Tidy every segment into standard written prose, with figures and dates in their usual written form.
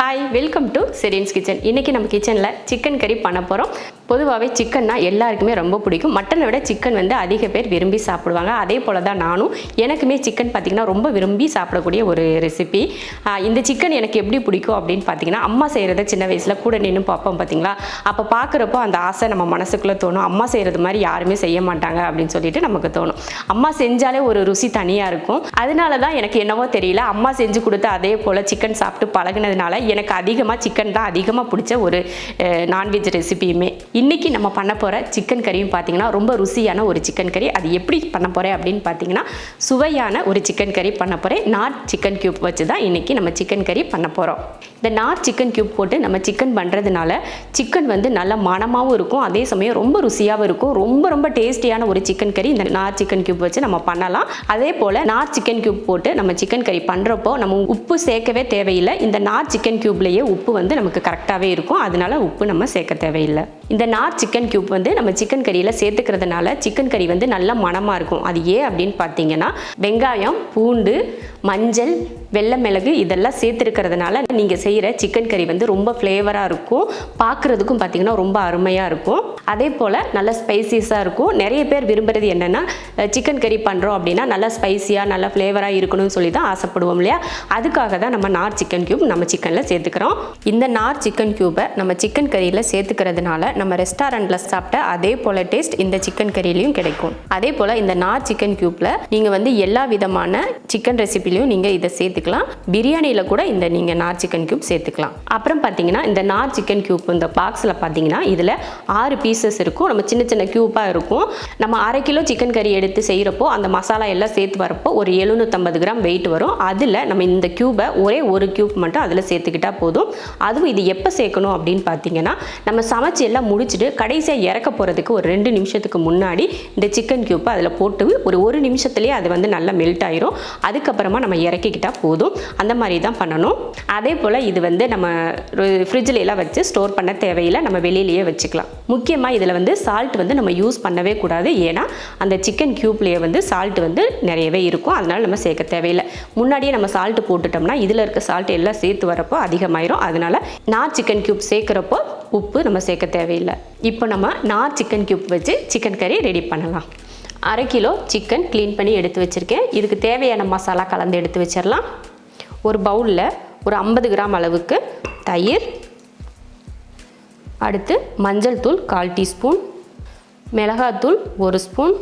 Hi, welcome to Sherin's kitchen. இன்றைக்கி நம்ம கிச்சனில் சிக்கன் கறி பண்ண போகிறோம். பொதுவாகவே சிக்கன்னா எல்லாருக்குமே ரொம்ப பிடிக்கும். மட்டனை விட சிக்கன் வந்து அதிக பேர் விரும்பி சாப்பிடுவாங்க. அதே போல் தான் நானும். எனக்குமே சிக்கன் பார்த்திங்கன்னா ரொம்ப விரும்பி சாப்பிடக்கூடிய ஒரு ரெசிபி. இந்த சிக்கன் எனக்கு எப்படி பிடிக்கும் அப்படின்னு பார்த்திங்கன்னா, அம்மா செய்கிறத சின்ன வயசில் கூட நின்று பார்ப்போம் பார்த்திங்களா. அப்போ பார்க்குறப்போ அந்த ஆசை நம்ம மனசுக்குள்ளே தோணும். அம்மா செய்கிறது மாதிரி யாருமே செய்ய மாட்டாங்க அப்படின்னு சொல்லிட்டு நமக்கு தோணும். அம்மா செஞ்சாலே ஒரு ருசி தனியாக இருக்கும். அதனால தான் எனக்கு என்னவோ தெரியல, அம்மா செஞ்சு கொடுத்து அதே போல் சிக்கன் சாப்பிட்டு பழகினதுனால எனக்கு அதிகமாக சிக்கன் தான் அதிகமாக பிடிச்ச ஒரு நான்வெஜ் ரெசிபியுமே. இன்றைக்கி நம்ம பண்ண போகிற சிக்கன் கறியும் பார்த்திங்கன்னா ரொம்ப ருசியான ஒரு சிக்கன் கறி. அது எப்படி பண்ண போகிறேன் அப்படின்னு பார்த்தீங்கன்னா, சுவையான ஒரு சிக்கன் கறி பண்ண போகிறேன். நார் சிக்கன் கியூப் வச்சு தான் இன்றைக்கி நம்ம சிக்கன் கறி பண்ண போகிறோம். இந்த நார் சிக்கன் கியூப் போட்டு நம்ம சிக்கன் பண்ணுறதுனால சிக்கன் வந்து நல்ல மணமாகவும் இருக்கும், அதே சமயம் ரொம்ப ருசியாகவும் இருக்கும். ரொம்ப ரொம்ப டேஸ்டியான ஒரு சிக்கன் கறி இந்த நார் சிக்கன் கியூப் வச்சு நம்ம பண்ணலாம். அதே போல் நார் சிக்கன் கியூப் போட்டு நம்ம சிக்கன் கறி பண்ணுறப்போ நம்ம உப்பு சேர்க்கவே தேவையில்லை. இந்த நார் சிக்கன் கியூப்லேயே உப்பு வந்து நமக்கு கரெக்டாகவே இருக்கும். அதனால உப்பு நம்ம சேர்க்க தேவையில்லை. இந்த நார் சிக்கன் கியூப் வந்து நம்ம சிக்கன் கறியில் சேர்த்துக்கிறதுனால சிக்கன் கறி வந்து நல்ல மணமாக இருக்கும். அது ஏன் அப்படின்னு பார்த்தீங்கன்னா, வெங்காயம், பூண்டு, மஞ்சள், வெள்ளை மிளகு இதெல்லாம் சேர்த்துருக்கிறதுனால நீங்கள் செய்கிற சிக்கன் கறி வந்து ரொம்ப ஃப்ளேவராக இருக்கும். பார்க்குறதுக்கும் பார்த்திங்கன்னா ரொம்ப அருமையாக இருக்கும். அதே போல் நல்ல ஸ்பைசிஸாக இருக்கும். நிறைய பேர் விரும்புகிறது என்னென்னா, சிக்கன் கறி பண்ணுறோம் அப்படின்னா நல்லா ஸ்பைசியாக நல்லா ஃப்ளேவராக இருக்கணும்னு சொல்லி தான் ஆசைப்படுவோம் இல்லையா. அதுக்காக தான் நம்ம நார் சிக்கன் கியூப் நம்ம சிக்கனில் சேர்த்துக்கிறோம். இந்த நார் சிக்கன் கியூபை நம்ம சிக்கன் கறியில் சேர்த்துக்கிறதுனால நம்ம ரெஸ்டாரண்ட்டில் சாப்பிட்ட அதே போல் டேஸ்ட் இந்த சிக்கன் கறியிலையும் கிடைக்கும். அதே போல் இந்த நார் சிக்கன் கியூப்பில் நீங்கள் வந்து எல்லா விதமான சிக்கன் ரெசிபிலையும் நீங்கள் இதை சேர்த்துக்கலாம். பிரியாணியில் கூட இந்த நீங்கள் நார் சிக்கன் கியூப் சேர்த்துக்கலாம். அப்புறம் பார்த்தீங்கன்னா, இந்த நார் சிக்கன் கியூப் இந்த பாக்ஸில் பார்த்தீங்கன்னா இதில் 6 பீசஸ் இருக்கும். நம்ம சின்ன சின்ன கியூப்பாக இருக்கும். நம்ம 1/2 கிலோ சிக்கன் கறி எடுத்து செய்கிறப்போ அந்த மசாலா எல்லாம் சேர்த்து வரப்போ ஒரு 750 கிராம் வெயிட் வரும். அதில் நம்ம இந்த கியூபை ஒரே ஒரு கியூப் மட்டும் அதில் சேர்த்துக்கிட்டால் போதும். அதுவும் இது எப்போ சேர்க்கணும் அப்படின்னு பார்த்தீங்கன்னா, நம்ம சமைச்சு எல்லாம் முடிச்சுட்டு கடைசியாக இறக்க போகிறதுக்கு ஒரு 2 நிமிஷத்துக்கு முன்னாடி இந்த சிக்கன் கியூப்பை அதில் போட்டு ஒரு நிமிஷத்துலேயே அது வந்து நல்லா மெல்ட் ஆயிரும். அதுக்கப்புறமா நம்ம இறக்கிக்கிட்டால் போதும். அந்த மாதிரி தான் பண்ணணும். அதே போல் இது வந்து நம்ம ஃப்ரிட்ஜில் எல்லாம் வச்சு ஸ்டோர் பண்ண தேவையில்லை, நம்ம வெளியிலேயே வச்சுக்கலாம். முக்கியமாக இதில் வந்து சால்ட் வந்து நம்ம யூஸ் பண்ணவே கூடாது. ஏன்னா அந்த சிக்கன் கியூப்லேயே வந்து சால்ட் வந்து நிறையவே இருக்கும். அதனால் நம்ம சேர்க்க தேவையில்லை. முன்னாடியே நம்ம சால்ட்டு போட்டுட்டோம்னா இதில் இருக்க சால்ட் எல்லாம் சேர்த்து வரப்போ அதிகமாயிரும். அதனால் நார் சிக்கன் கியூப் சேர்க்குறப்போ உப்பு நம்ம சேர்க்க தேவையில்லை. இப்போ நம்ம நார் சிக்கன் கியூப் வச்சு சிக்கன் கறி ரெடி பண்ணலாம். 1/2 கிலோ சிக்கன் க்ளீன் பண்ணி எடுத்து வச்சுருக்கேன். இதுக்கு தேவையான மசாலா கலந்து எடுத்து வச்சிடலாம். ஒரு பவுலில் ஒரு 50 கிராம் அளவுக்கு தயிர், அடுத்து மஞ்சள் தூள் 1/4 டீஸ்பூன், மிளகாத்தூள் 1 ஸ்பூன்,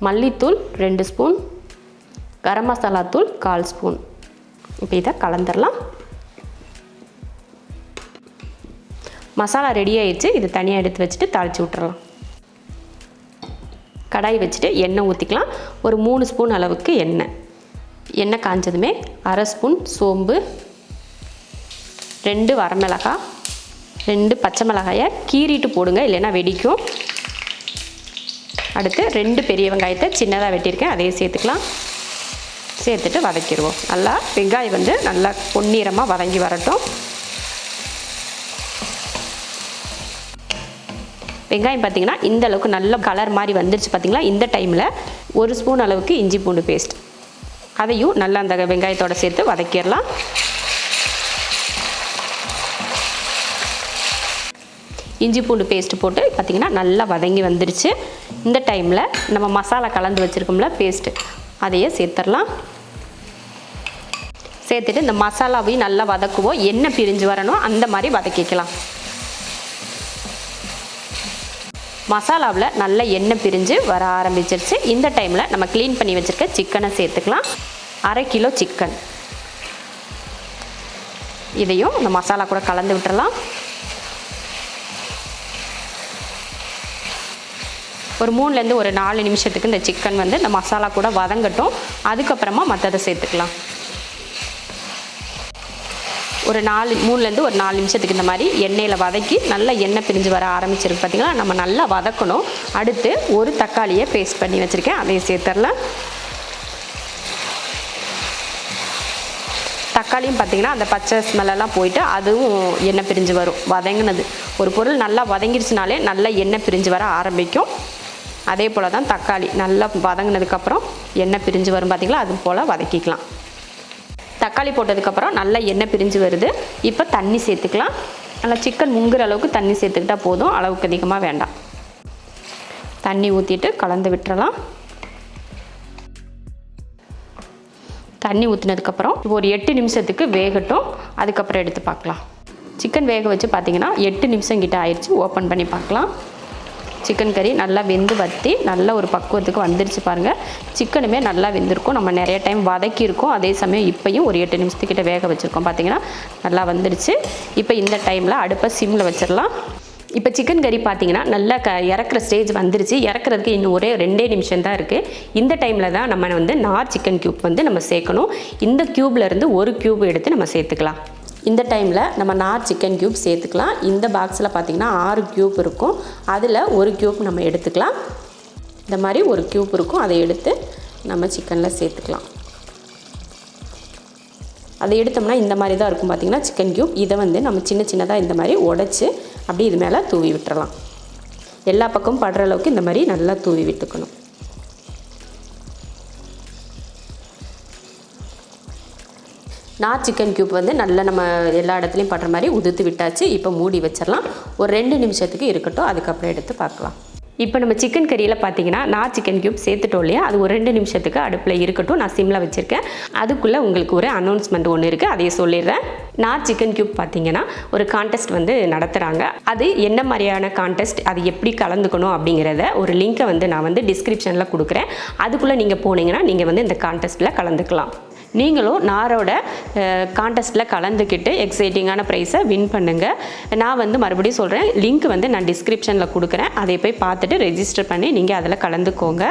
மல்லித்தூள் 2 ஸ்பூன், கரம் மசாலா தூள் 1/4 ஸ்பூன். இப்போ இதை கலந்துடலாம். மசாலா ரெடி ஆயிடுச்சு. இது தனியாக எடுத்து வச்சுட்டு தாளித்து விட்டுறலாம். கடாய் வச்சுட்டு எண்ணெய் ஊற்றிக்கலாம். ஒரு 3 ஸ்பூன் அளவுக்கு எண்ணெய் காஞ்சதுமே 1/2 ஸ்பூன் சோம்பு, 2 வரமிளகாய், 2 பச்சை மிளகாயை கீறிட்டு போடுங்க, இல்லைன்னா வெடிக்கும். அடுத்து 2 பெரிய வெங்காயத்தை சின்னதாக வெட்டியிருக்கேன், அதையே சேர்த்துக்கலாம். சேர்த்துட்டு வதக்கிடுவோம். நல்லா வெங்காயம் வந்து நல்லா பொன்னிறமாக வதங்கி வரட்டும். வெங்காயம் பார்த்திங்கன்னா இந்த அளவுக்கு நல்ல கலர் மாதிரி வந்துருச்சு பார்த்திங்களா. இந்த டைமில் 1 ஸ்பூன் அளவுக்கு இஞ்சி பூண்டு பேஸ்ட், அதையும் நல்லா அந்த வெங்காயத்தோடு சேர்த்து வதக்கிடலாம். இஞ்சி பூண்டு பேஸ்ட்டு போட்டு பார்த்திங்கன்னா நல்லா வதங்கி வந்துருச்சு. இந்த டைமில் நம்ம மசாலா கலந்து வச்சுருக்கோம்ல பேஸ்ட்டு, அதையே சேர்த்துடலாம். சேர்த்துட்டு இந்த மசாலாவையும் நல்லா வதக்குவோம். எண்ணெய் பிரிஞ்சு வரணும், அந்த மாதிரி வதக்கிக்கலாம். மசாலாவில் நல்ல எண்ணெய் பிரிஞ்சு வர ஆரம்பிச்சிருச்சு. இந்த டைமில் நம்ம க்ளீன் பண்ணி வச்சுருக்க சிக்கனை சேர்த்துக்கலாம். 1/2 கிலோ சிக்கன், இதையும் இந்த மசாலா கூட கலந்து விட்டுறலாம். ஒரு 3லேருந்து ஒரு 4 நிமிஷத்துக்கு இந்த சிக்கன் வந்து இந்த மசாலா கூட வதங்கட்டும். அதுக்கப்புறமா மற்றதை சேர்த்துக்கலாம். ஒரு 3லேருந்து ஒரு 4 நிமிஷத்துக்கு இந்த மாதிரி எண்ணெயில் வதக்கி நல்லா எண்ணெய் பிரிஞ்சு வர ஆரம்பிச்சிருக்கு பார்த்திங்களா. நம்ம நல்லா வதக்கணும். அடுத்து ஒரு தக்காளியை பேஸ்ட் பண்ணி வச்சுருக்கேன், அதையும் சேர்த்துடலாம். தக்காளியும் பார்த்திங்கன்னா அந்த பச்சை ஸ்மெல்லாம் போயிட்டு அதுவும் எண்ணெய் பிரிஞ்சு வரும். வதங்கினது ஒரு பொருள் நல்லா வதங்கிடுச்சுனாலே நல்லா எண்ணெய் பிரிஞ்சு வர ஆரம்பிக்கும். அதே போல் தான் தக்காளி நல்லா வதங்கினதுக்கப்புறம் எண்ணெய் பிரிஞ்சு வரும் பார்த்திங்களா, அது போல் வதக்கிக்கலாம். தக்காளி போட்டதுக்கப்புறம் நல்லா எண்ணெய் பிரிஞ்சு வருது. இப்போ தண்ணி சேர்த்துக்கலாம். நல்லா சிக்கன் முங்குற அளவுக்கு தண்ணி சேர்த்துக்கிட்டால் போதும், அளவுக்கு அதிகமாக வேண்டாம். தண்ணி ஊற்றிட்டு கலந்து விட்டுறலாம். தண்ணி ஊற்றினதுக்கப்புறம் ஒரு 8 நிமிஷத்துக்கு வேகட்டும். அதுக்கப்புறம் எடுத்து பார்க்கலாம். சிக்கன் வேக வச்சு பார்த்திங்கன்னா 8 நிமிஷம் கிட்ட ஆயிடுச்சு. ஓப்பன் பண்ணி பார்க்கலாம். சிக்கன் கறி நல்லா வெந்து வற்றி நல்ல ஒரு பக்குவத்துக்கு வந்துருச்சு பாருங்கள். சிக்கனுமே நல்லா வெந்திருக்கும். நம்ம நிறைய டைம் வதக்கியிருக்கோம். அதே சமயம் இப்போயும் ஒரு 8 நிமிஷத்துக்கிட்ட வேக வச்சுருக்கோம். பார்த்திங்கன்னா நல்லா வந்துருச்சு. இப்போ இந்த டைமில் அடுப்பை சிம்மில் வச்சிடலாம். இப்போ சிக்கன் கறி பார்த்திங்கன்னா நல்லா இறக்குற ஸ்டேஜ் வந்துருச்சு. இறக்குறதுக்கு இன்னும் ஒரே 2 நிமிஷம் தான் இருக்குது. இந்த டைமில் தான் நம்ம வந்து நார் சிக்கன் க்யூப் வந்து நம்ம சேர்க்கணும். இந்த க்யூப்லேருந்து ஒரு க்யூப் எடுத்து நம்ம சேர்த்துக்கலாம். இந்த டைமில் நம்ம நார் சிக்கன் க்யூப் சேர்த்துக்கலாம். இந்த பாக்ஸில் பார்த்திங்கன்னா 6 க்யூப் இருக்கும். அதில் ஒரு க்யூப் நம்ம எடுத்துக்கலாம். இந்த மாதிரி ஒரு க்யூப் இருக்கும். அதை எடுத்து நம்ம சிக்கனில் சேர்த்துக்கலாம். அதை எடுத்தோம்னா இந்த மாதிரி தான் இருக்கும் பார்த்திங்கன்னா சிக்கன் க்யூப். இதை வந்து நம்ம சின்ன சின்னதாக இந்த மாதிரி உடைச்சி அப்படி இது மேலே தூவி விட்டுறலாம். எல்லா பக்கமும் படுற அளவுக்கு இந்த மாதிரி நல்லா தூவி விட்டுக்கணும். நார் சிக்கன் க்யூப் வந்து நல்லா நம்ம எல்லா இடத்துலையும் படுற மாதிரி உதுத்து விட்டாச்சு. இப்போ மூடி வச்சிடலாம். ஒரு 2 நிமிஷத்துக்கு இருக்கட்டும். அதுக்கப்புறம் எடுத்து பார்க்கலாம். இப்போ நம்ம சிக்கன் கறியில் பார்த்தீங்கன்னா நார் சிக்கன் க்யூப் சேர்த்துட்டோம் இல்லையா, அது ஒரு 2 நிமிஷத்துக்கு அடுப்பில் இருக்கட்டும். நான் சிம்மில் வச்சுருக்கேன். அதுக்குள்ளே உங்களுக்கு ஒரு அனௌன்ஸ்மெண்ட் ஒன்று இருக்குது, அதையே சொல்லிடுறேன். நார் சிக்கன் க்யூப் பார்த்தீங்கன்னா ஒரு கான்டெஸ்ட் வந்து நடத்துகிறாங்க. அது என்ன மாதிரியான கான்டெஸ்ட், அது எப்படி கலந்துக்கணும் அப்படிங்கிறத ஒரு லிங்க்கை வந்து நான் வந்து டிஸ்கிரிப்ஷனில் கொடுக்குறேன். அதுக்குள்ளே நீங்கள் போனீங்கன்னா நீங்கள் வந்து இந்த கான்டெஸ்ட்டில் கலந்துக்கலாம். நீங்களும் நாரோட கான்டெஸ்ட்டில் கலந்துக்கிட்டு எக்ஸைட்டிங்கான ப்ரைஸை வின் பண்ணுங்கள். நான் வந்து மறுபடியும் சொல்கிறேன், லிங்க் வந்து நான் டிஸ்கிரிப்ஷனில் கொடுக்குறேன். அதை போய் பார்த்துட்டு ரெஜிஸ்டர் பண்ணி நீங்கள் அதில் கலந்துக்கோங்க.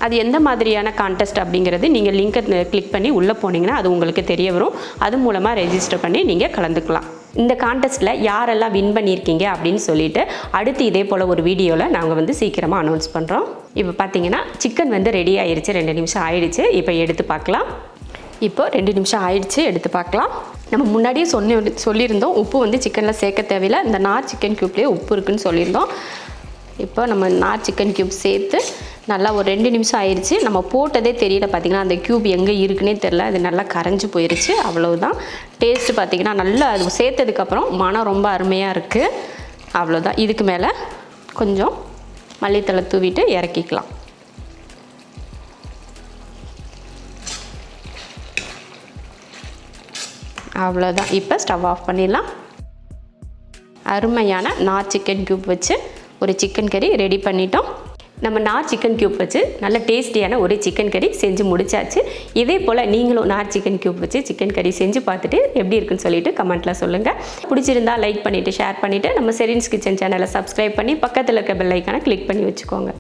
அது எந்த மாதிரியான கான்டெஸ்ட் அப்படிங்கிறது நீங்கள் லிங்க்கை கிளிக் பண்ணி உள்ளே போனீங்கன்னா அது உங்களுக்கு தெரிய வரும். அது மூலமாக ரெஜிஸ்டர் பண்ணி நீங்கள் கலந்துக்கலாம். இந்த கான்டெஸ்ட்டில் யாரெல்லாம் வின் பண்ணியிருக்கீங்க அப்படின்னு சொல்லிட்டு அடுத்து இதே போல் ஒரு வீடியோவில் நாங்கள் வந்து சீக்கிரமாக அனௌன்ஸ் பண்ணுறோம். இப்போ பார்த்தீங்கன்னா சிக்கன் வந்து ரெடி ஆயிடுச்சு. 2 நிமிஷம் ஆயிடுச்சு. இப்போ எடுத்து பார்க்கலாம். இப்போ 2 நிமிஷம் ஆயிடுச்சு. எடுத்து பார்க்கலாம். நம்ம முன்னாடியே சொல்லியிருந்தோம் உப்பு வந்து சிக்கனில் சேர்க்க தேவையில்லை. இந்த நார் சிக்கன் க்யூப்லேயே உப்பு இருக்குதுன்னு சொல்லியிருந்தோம். இப்போ நம்ம நார் சிக்கன் க்யூப் சேர்த்து நல்லா ஒரு 2 நிமிஷம் ஆயிடுச்சு. நம்ம போட்டதே தெரியல. பார்த்திங்கன்னா அந்த க்யூப் எங்கே இருக்குன்னே தெரில. அது நல்லா கரைஞ்சி போயிடுச்சு. அவ்வளவுதான். டேஸ்ட்டு பார்த்திங்கன்னா நல்லா அது சேர்த்ததுக்கப்புறம் மனம் ரொம்ப அருமையாக இருக்குது. அவ்வளோதான். இதுக்கு மேலே கொஞ்சம் மல்லித்தழை தூவிட்டு இறக்கிக்கலாம். அவ்வளோதான். இப்போ ஸ்டவ் ஆஃப் பண்ணிடலாம். அருமையான நார் சிக்கன் க்யூப் வச்சு ஒரு சிக்கன் கறி ரெடி பண்ணிட்டோம். நம்ம நார் சிக்கன் க்யூப் வச்சு நல்ல டேஸ்டியான ஒரு சிக்கன் கறி செஞ்சு முடிச்சாச்சு. இதே போல் நீங்களும் நார் சிக்கன் க்யூப் வச்சு சிக்கன் கறி செஞ்சு பார்த்துட்டு எப்படி இருக்குன்னு சொல்லிட்டு கமெண்ட்டில் சொல்லுங்கள். பிடிச்சிருந்தா லைக் பண்ணிவிட்டு ஷேர் பண்ணிவிட்டு நம்ம ஷெரின்ஸ் கிச்சன் சேனலை சப்ஸ்கிரைப் பண்ணி பக்கத்தில் இருக்க பெல் ஐக்கானை கிளிக் பண்ணி வச்சுக்கோங்க.